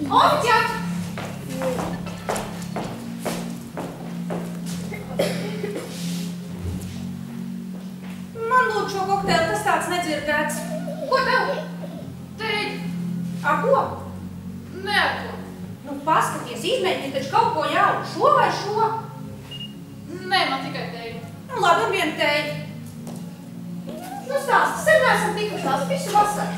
Oficiāli! Man lūdzu šo kokteili, tas tāds nedzirdēts. Ko tev? Teļ. Ar ko? Ne ar ko. Nu, paskaties, izmēģini taču kaut ko jaunu. Šo vai šo? Nē, man tikai teļ. Nu, labi, un vienu teļu. Nu, stāsti, sen neesam tikušās visu vasaru.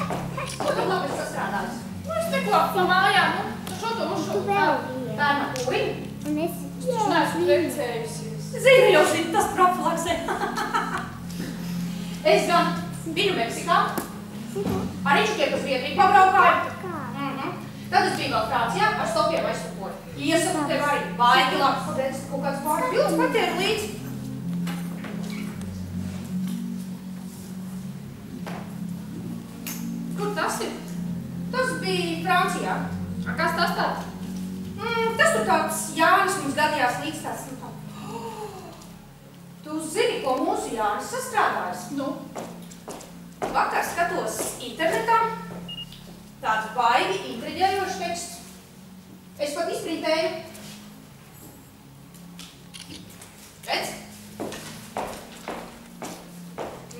Ko tev labi sastrādājis? Nu, es neklāpu pa mājām, nu, šo to uz šo. Bērna kūriņu? Un es Neesmu precējusies. Zinu jau šī tas profilaksē. Es gan biju Meksikā. Ar Ričukiem uz Zviedriju pabraukāju. Tad es biju vēl Francijā, ar Sofiju aizstupoju. Iesaku tev arī baigi labs, padēļ kaut kāds pāris bildes patēri līdzi. Kur tas ir? Tas bija Francijā. A, kas tas tāds? Tas tur tāds Jānis mums gadījās līdz tāds. Tu zini, ko mūsu Jānis sastrādājas? Nu? Vakar skatos internetā. Tāds baigi intriģējošs teksts. Es pat izprintēju. Redz?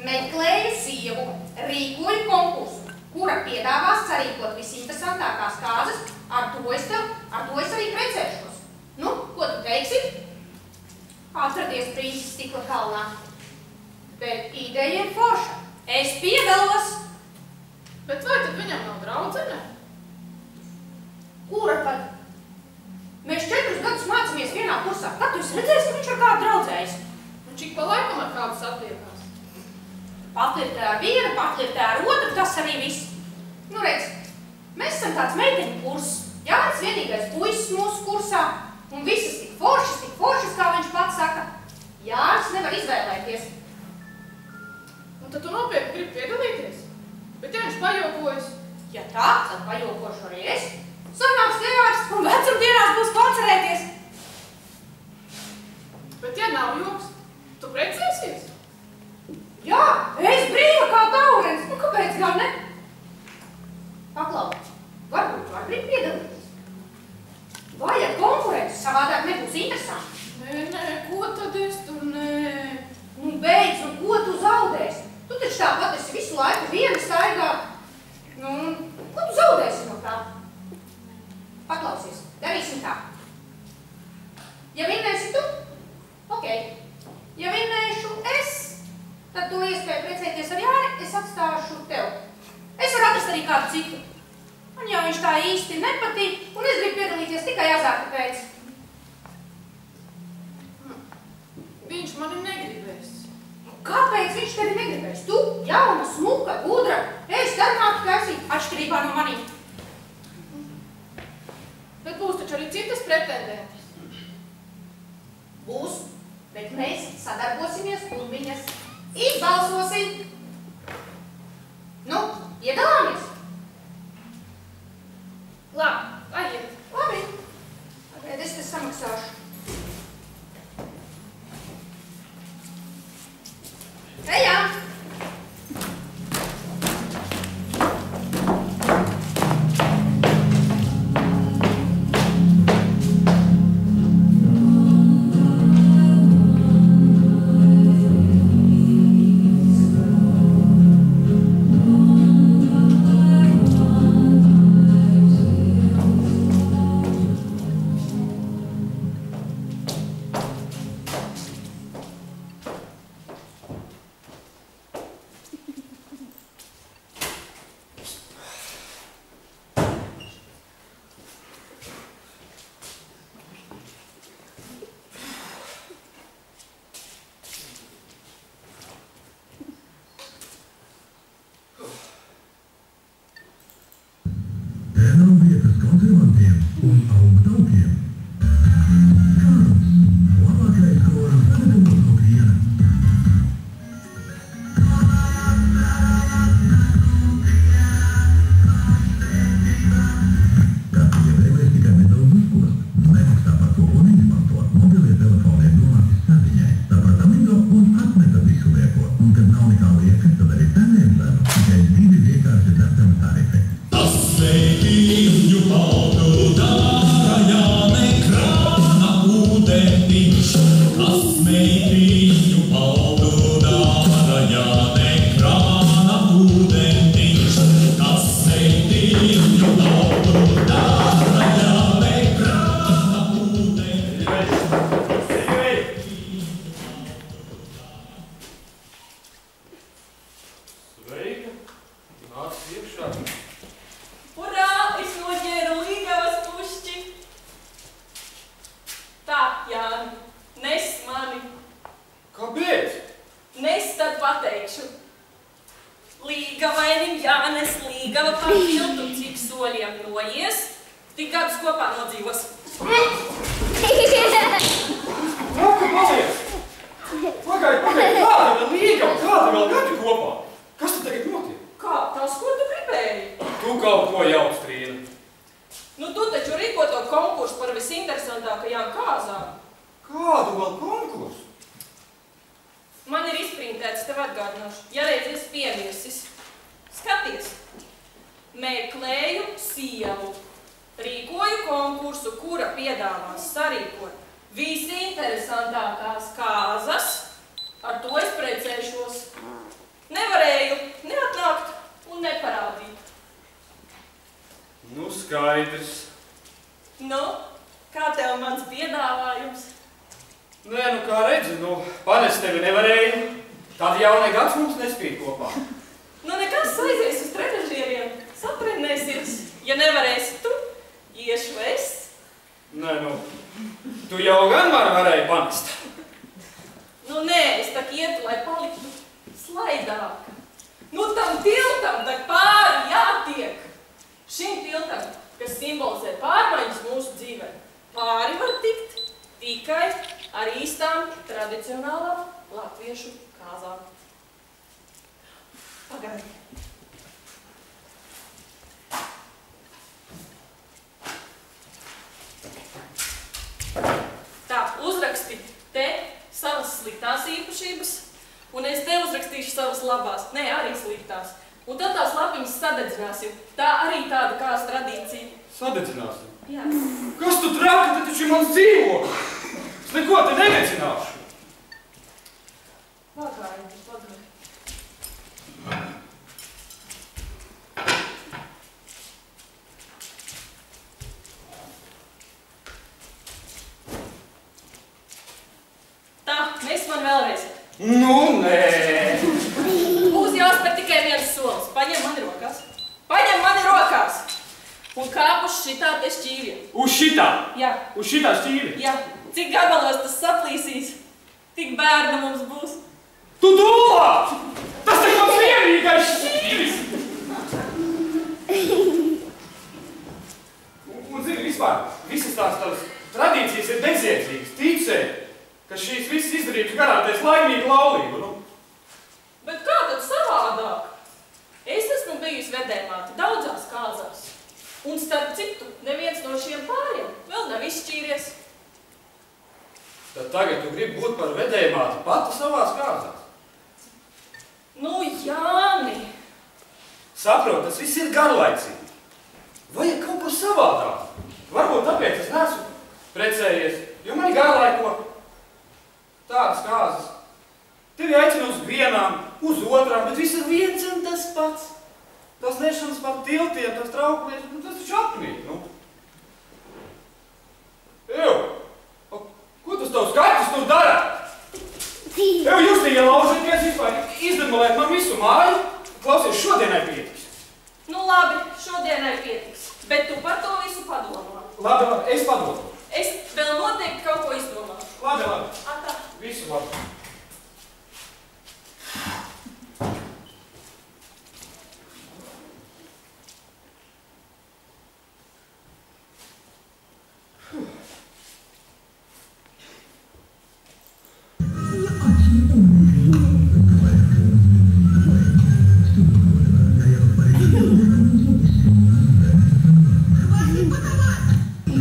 Meklēju sievu, rīkoju konkursu, kura piedāvās sarīkot visinteresantākās kāzas, ar to es arī precēšos. Nu, ko tu teiksi? Atradies prīzes stikla kalnā. Bet ideja ir forša. Es piedalos. Bet vai tad viņam nav draudzene? Kura tad? Mēs 4 gadus mācāmies vienā kursā. Kad tu esi redzējis, ka viņš ar kādu draudzējis? Un cik pa laikam ar kādu satiekās? Patlirtē ar vienu, patlirtē ar otru, tas arī viss. Nu, redz, mēs esam tāds meiteņu kurs. Jānis vienīgais puisis mūsu kursā. Un visas tik foršas, kā viņš pats saka. Jānis nevar izvēlēties. Un tad tu nopietni gribi piedalīties? Bet ja viņš pajokojas? Ja tā, tad pajokošu arī es. Sanāks teārs un vecumdienās būs koncerēties. Bet ja nav joks, tu precēsies? Jā, es brīva kā taurens. Nu, kāpēc gan ne? Paklau, varbūt tu arī piedalīties. Vajag konkurenci, savādāk nebūs interesanti. Nē, ko tad es tur nē? Nu, beidz, un ko tu zaudēsi? Tu taču tāpat esi visu laiku viena staigā. Nu, ko tu zaudēsi no tā? Paklausies, darīsim tā. Ja vinnēsi tu, ok. Ja vinnēšu es, tad tu iespēju precēties ar Jāni, es atstāšu tev. Es varu atrast arī kādu citu. Un ja viņš tā īsti nepatīk, un es gribu piedalīties tikai azarta pēc. Viņš mani negribēs. Kāpēc viņš tevi negribēs? Tu, jauna, smuka, gudra, ēst darmātu kaisīt, atšķirībā no manī. Bet būs taču arī citas pretendentes. Būs, bet mēs sadarbosimies un viņas izbalsosim. Nu, iedalāmies? Labi, aiziet. Labi. Tagad es te samaksāšu. Ejam!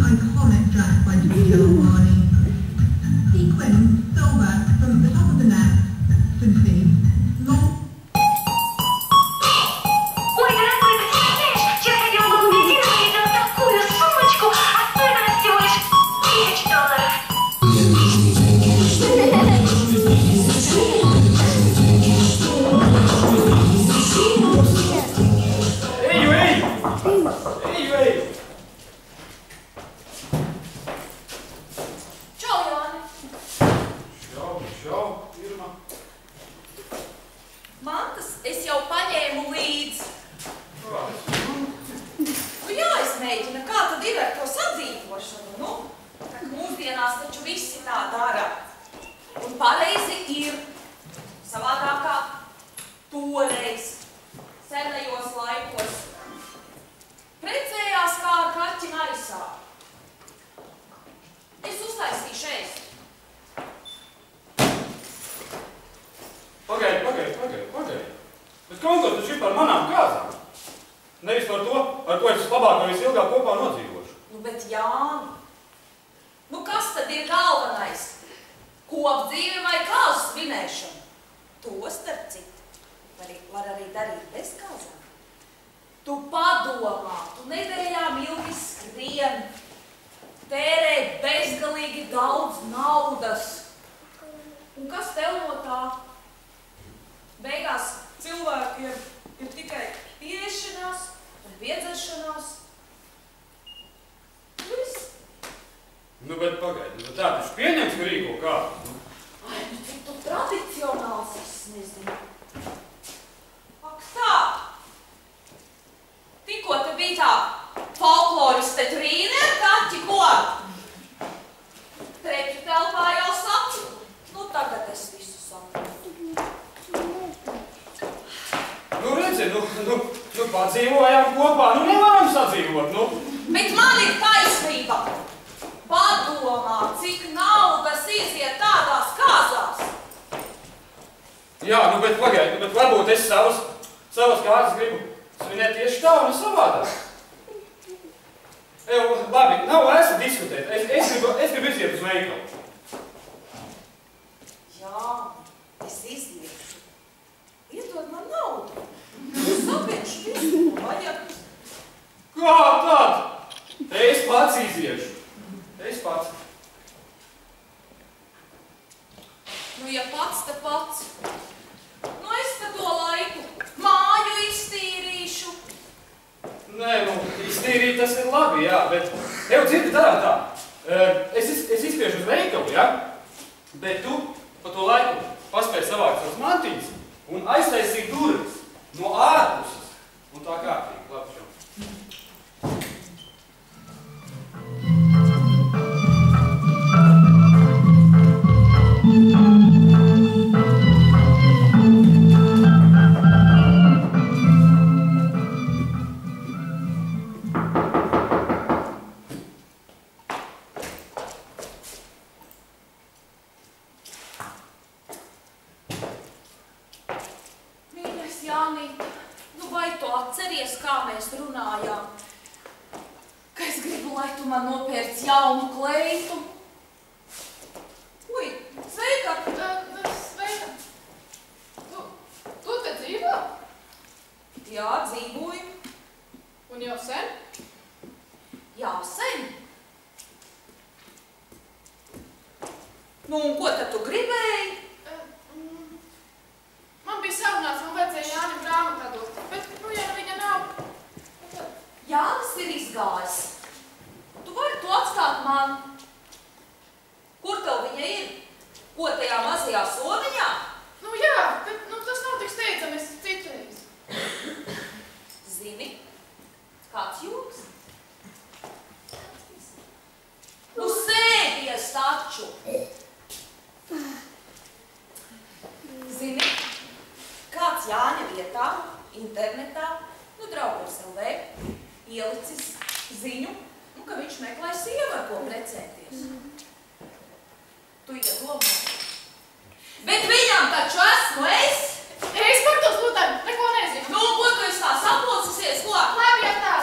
Iconic track by Giorgione. Sequin, Silver from the pareizi ir. Savādāk kā toreiz, senajos laikos. Precējās kā ar kaķi maisā. Es uztaisīšu ēst. Pagaidi. Bet konkurss taču ir par manām kāzām. Nevis par to, ar ko es labāk un visilgāk kopā nodzīvošu. Nu, bet Jāni, nu kas tad ir galvenais? Kopdzīve vai kāzu svinēšana? To starp citu var arī darīt bez kāzām. Tu padomā, tu nedēļām ilgi skrien, tērē bezgalīgi daudz naudas. Un kas tev no tā? Beigās cilvēkiem ir tikai iešanās un piedzeršanās. Viss. Nu, bet pagaidi, nu tā taču pieņems, ka rīko kādu. Ai, nu cik tu tradicionāls, es nezinu. Ak tā! Tikko te bija tā folkloriste Trīne ar kaķi, ko? Trepju telpā jau saku. Nu, tagad es visu saprotu. Nu, redzi, nu padzīvojām kopā, nu nevaram sadzīvot, nu. Bet man ir taisnība. Padomā, cik naudas iziet tādās kāzās. Jā, nu, bet pagaidi, bet varbūt es savas kāzas gribu svinēt tieši tā un savādāk. Labi, nav vērts diskutēt. Es gribu iziet uz veikalu. Jā, es iziešu. Iedod man naudu. Es sapiešu visu, ko vajag. Kā tad? Es pats iziešu. Es pats. Nu, ja pats, tad pats. Nu, es pa to laiku māju iztīrīšu. Nē, nu, iztīrīt tas ir labi, jā, bet tev dzirdi darām tā. Es izspiešu uz veikalu, jā, bet tu pa to laiku paspēj savākt savas mantiņas un aiztaisīt durvis no ārpuses. Un tā kārtīgi, labi šo. Jānīt, nu vai tu atceries, kā mēs runājām? Ka es gribu, lai tu man nopērc jaunu kleitu. Ui, sveika! Sveika! Tu te dzīvo? Jā, dzīvoju. Un jau sen? Jā, sen. Nu, un ko tad tu gribēji? Man bija sarunāts, man vajadzēja Jānim grāmatā dot, bet, nu, ja viņa nav... Jānis ir izgājis. Tu vari to atstāt man. Kur tev viņa ir? Ko tajā mazajā somiņā? Nu, jā, bet, nu, tas nav tik steidzamies citreiz. Zini, kāds joks? Nu, sēdies taču! Zini, kāds Jāņa vietā, internetā, nu, draugos LV, ielicis ziņu, nu, ka viņš meklē sievu, ar ko precēties. Tu iedomā. Bet viņam taču esmu es! Es par to sludēm neko nezinu. Nu, ko tu esi tā saplosasies, ko? Labi, ja tā.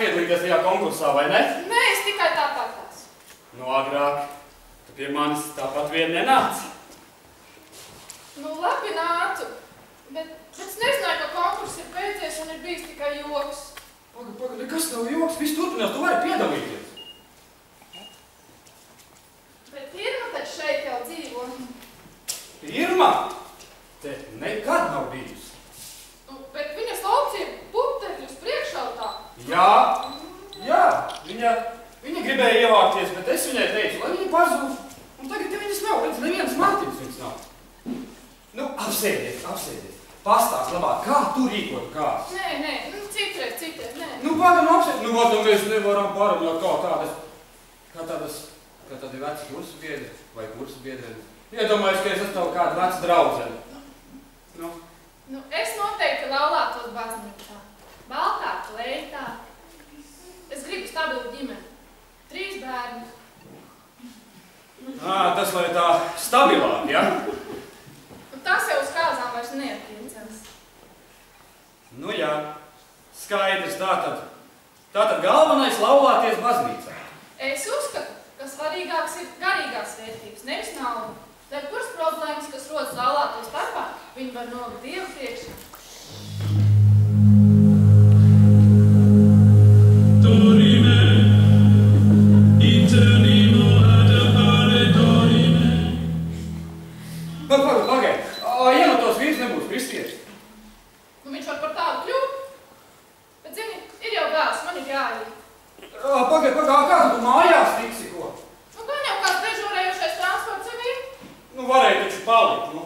piedalīties tajā konkursā, vai ne? Nē, es tikai tāpat tās. Nu, agrāk tu pie manis tāpat vien nenāci. labi nācu, bet es nezināju, ka konkurss ir beidzies un ir bijis tikai joks. Paga, nekas nav joks, viss turpinās, tu vari piedalīties. Bet Irma taču šeit jau dzīvo. Irma? Te nekad nav bijusi. Bet viņas lauks ir putekļus priekšautā. Jā, viņa gribēja ievākties, bet es viņai teicu, lai viņa pazūd. Un tagad te viņas nav, redz, nevienas mantiņas viņas nav. Nu, apsēdies. Pastāst labāk, kā tu rīkot kāds? Nē, citreiz, nē. Nu, paga, apsēdies. Nu, vadam, mēs nevaram parunāt kā tādi veci kursu biedri vai kursu biedreni. Iedomājies, ka es esmu kāda veca draudzene. Nu, es noteikti laulātos baznīcā. Baltā kleitā. Es gribu stabilu ģimeni. 3 bērni. Tas lai tā stabilāk, ja? Tas jau uz kāzām vairs neattiecams. Nu jā, skaidrs, tātad galvenais laulāties baznīcā. Es uzskatu, ka svarīgāks ir garīgās vērtības, nevis nauda. Lai kuras problēmas, kas rodas laulāto starpā, viņi var nolikt Dievu priekšā. Pagaid, ja no tos vīrs nebūs kristietis? Nu, viņš var par tādu kļūt. Bet, zini, ir jau gās, man ir jāiet. Pagaid, kā tu mājās tiksi, ko? Nu, gan jau kāds dežurējušais transports jau ir. Nu, varēja taču palikt, nu.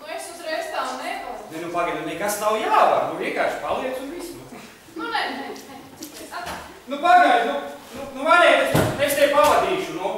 Nu, es uzreiz tā un nepaliku. Ne, nu, pagaid, nekas nav jāvar, nu, vienkārši paliec un viss, nu. Nu, nē. Atā. Nu, pagaid, nu, varēja, es tevi pavadīšu, nu.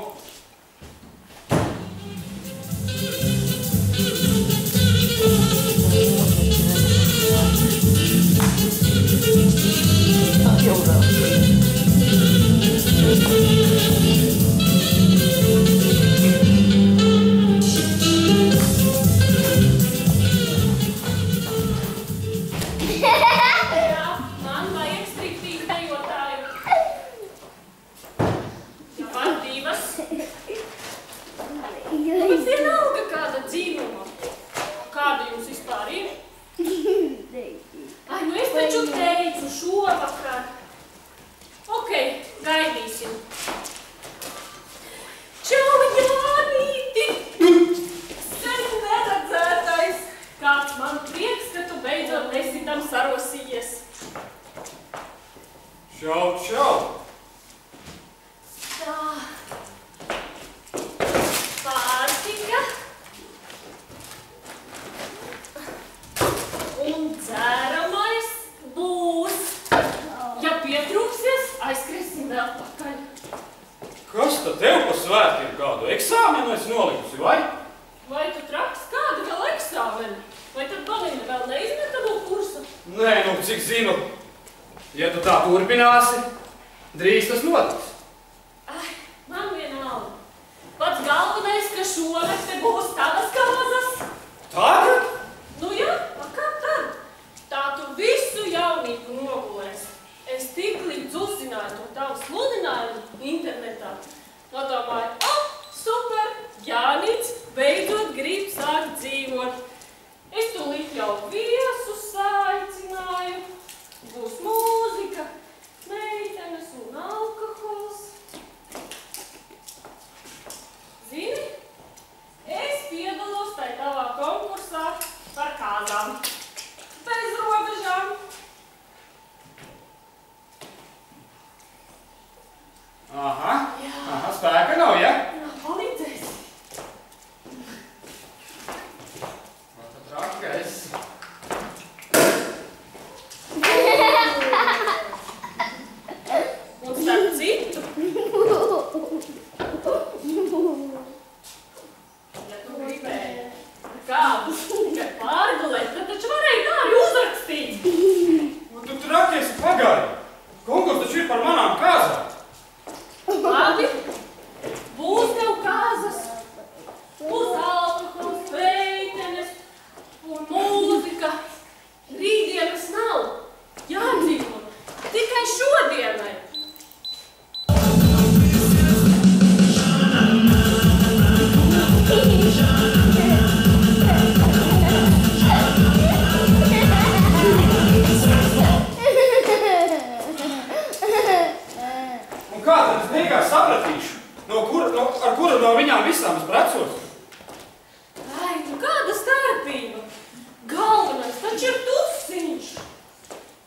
Labi, būs tad no viņām visām es precos? Ai, nu kāda starpība? Galvenais taču ir tusiņš.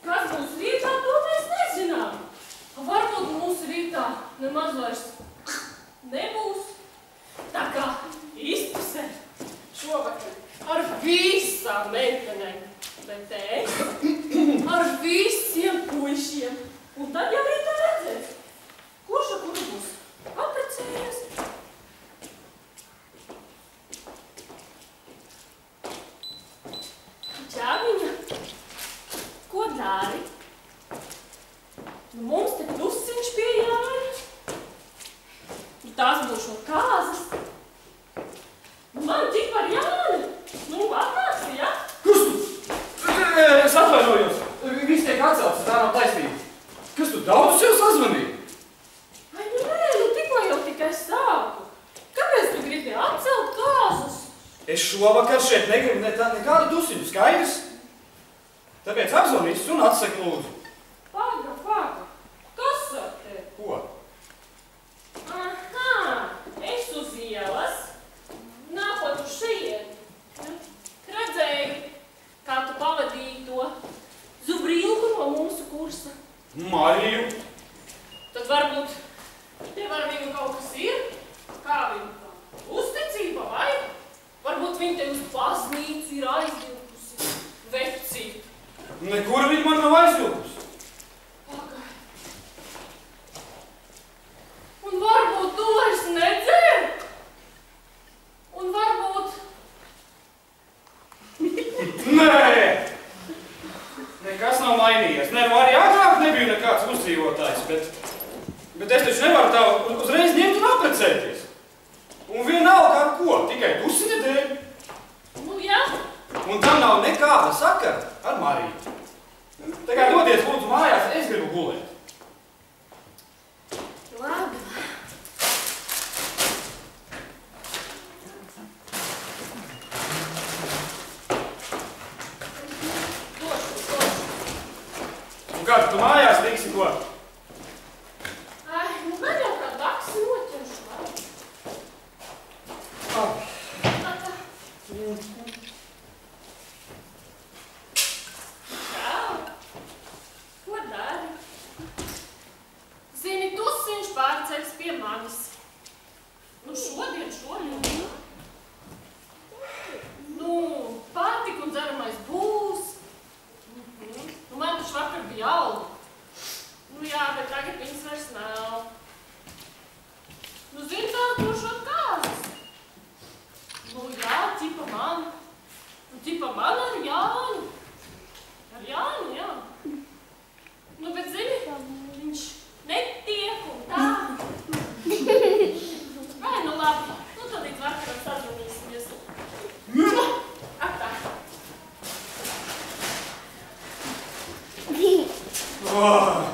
Kas būs rītā, to mēs nezinām. Varbūt mūsu rītā nemaz vairs nebūs. Tā kā izpusē šovakar ar visām meitenēm, bet es ar visiem puišiem. Un tad jau rītā redzēs, kurš ar kuru būs apprecējies. Čāmiņa, ko dari? Nu, mums te tusiņš pie Jāņa. Tās būs no kāzas. Man tik par Jāni. Nu, atnāksi, ja? Kas tu? Es atvainojos. Viss tiek atcelts, tā nav taisnība. Kas tu daudz jau sazvanīji? Ai, nu nē, nu tikko jau tikai sāku. Kāpēc tu gribi atcelt kāzas? Es šovakar šeit negribu nekādu tusiņu, skaidrs? Tāpēc apzvanīsi un atsaki lūdzu. Paga. Kas ar tevi? Ko? Aha, es uz ielas. Nākot uz šeit. Redzēju, kā tu pavadīji to Zubrilku no mūsu kursa. Mariju. Tad varbūt tev ar viņu kaut kas ir? Kā viņu tā? Uzticība vai? Varbūt viņa tev uz baznīcu ir aizvilkusi. Vecīt. Nekur viņa man nav aizvilkusi. Pagai. Un varbūt tu vairs nedzer? Un varbūt... Nē! Nekas nav mainījies. Ne, nu arī agrāk nebija nekāds uzdzīvotājs, bet es taču nevaru tā uzreiz ņemt un apprecēties. Un vienalga ar ko, tikai tusiņa dēļ. Nu, jā. Un tam nav nekāda sakara ar Mariju. Tā kā dodies lūdzu mājās, es gribu gulēt. Labi. Un kā tu mājās tiksi ko? Ai, nu gan jau kā taksi noķeršu. Čau. Ko dari? Zini, tusiņš pārceļas pie manis. Nu, šodien. Nu, pārtika un dzeramais būs. Nu, man taču vakar bija alga. Nu jā, bet tagad viņas vairs nav. Nu, zini, tā tošot kāzas. Nu jā, ķipa man. Nu, ķipa man ar Jāni. Ar Jāni, jā. Nu, bet zini, viņš netiek un tā. Ai, nu labi. Nu, tad līdz vakaram sazvanīsimies. Atā. Oh.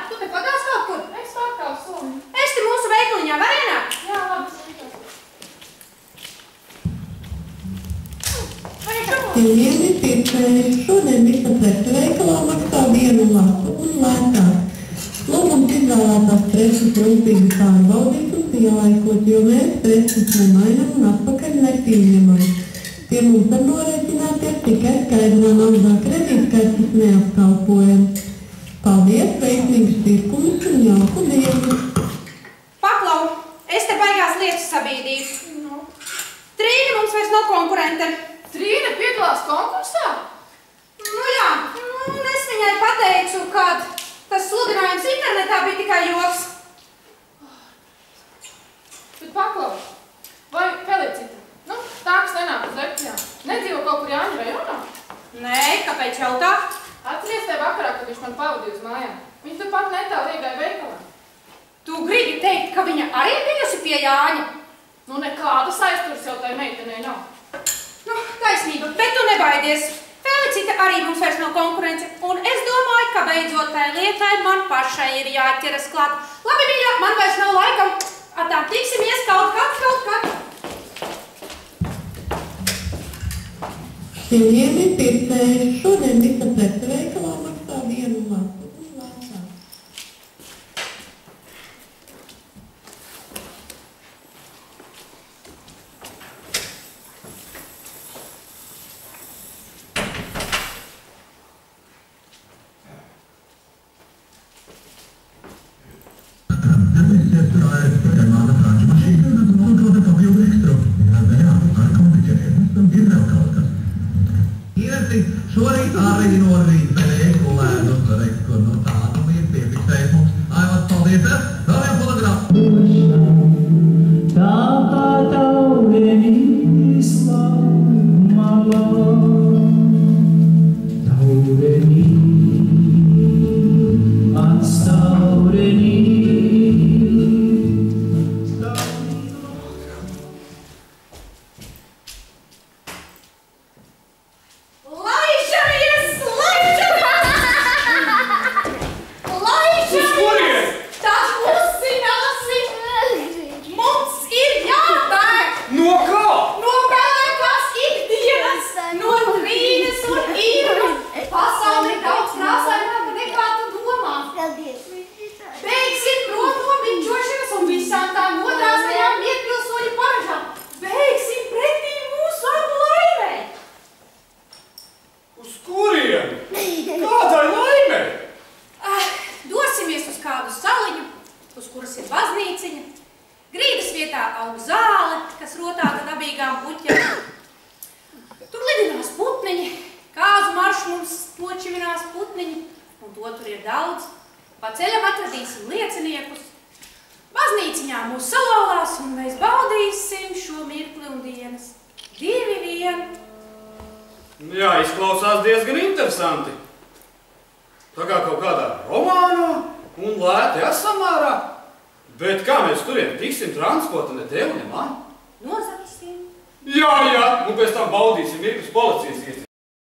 Tu te pagās kaut kur? Es pārkāpu soli. Es te mūsu veikaliņā var ienākt? Jā, labi, es Cienījamie pircēji, šodien visa preču veikalā maksā vienu lapu un lētāk. Lūgums izvēlētās preces rūpīgi pārbaudīt un pielaikot, jo mēs preces nemainam un atpakaļ nepieņemam. Pie mums var norēķināties tikai skaidrā naudā, kredītkartes neapkalpojam. Paldies, veiksmīgas pirkumus un jauku dienu! Paklau, es te baigās lietas sabīdīju. Trīni mums vairs nav konkurente. Trīna piedalās konkursā? Nu jā, un es viņai pateicu, ka tas sludinājums internetā bija tikai joks. Bet paklaus, vai Felicita, nu, tā, kas nenāk uz lekcijām, nedzīvo kaut kur Jāņa rajonā? Nē, kāpēc jautā? Atceries tajā vakarā, kad viņš man pavadīja uz mājām. Viņa tu pat netālu iegāja veikalā. Tu gribi teikt, ka viņa arī bijusi pie Jāņa? Nu, nekādas aizturas jau tai meitenei nav. Nu, taisnība, bet tu nebaidies. Felicita arī mums vairs nav konkurence, un es domāju, ka beidzot tai lietai man pašai ir jāķeras klāt. Labi, mīļā, man vairs nav laikam. Atā, tiksimies kaut kad. Cienījamie pircēji, šodien visa prece veikalā maksā vienu lapu un lētāk. Šorīt arī no rīta regulēnos rekord no tādu ir piefiksējis mums. Aivat, paldies, vēl vien fotografu. Tāpā taureni slāmalo, taureni, atstaureni. Jā, izklausās diezgan interesanti. Tā kā kaut kādā romānā un lēti esamārā. Bet kā mēs turien tiksim transporta ne tev, ne man? Nozaksim. Jā, un pēc tam baudīsim mirklus policijas iestādes.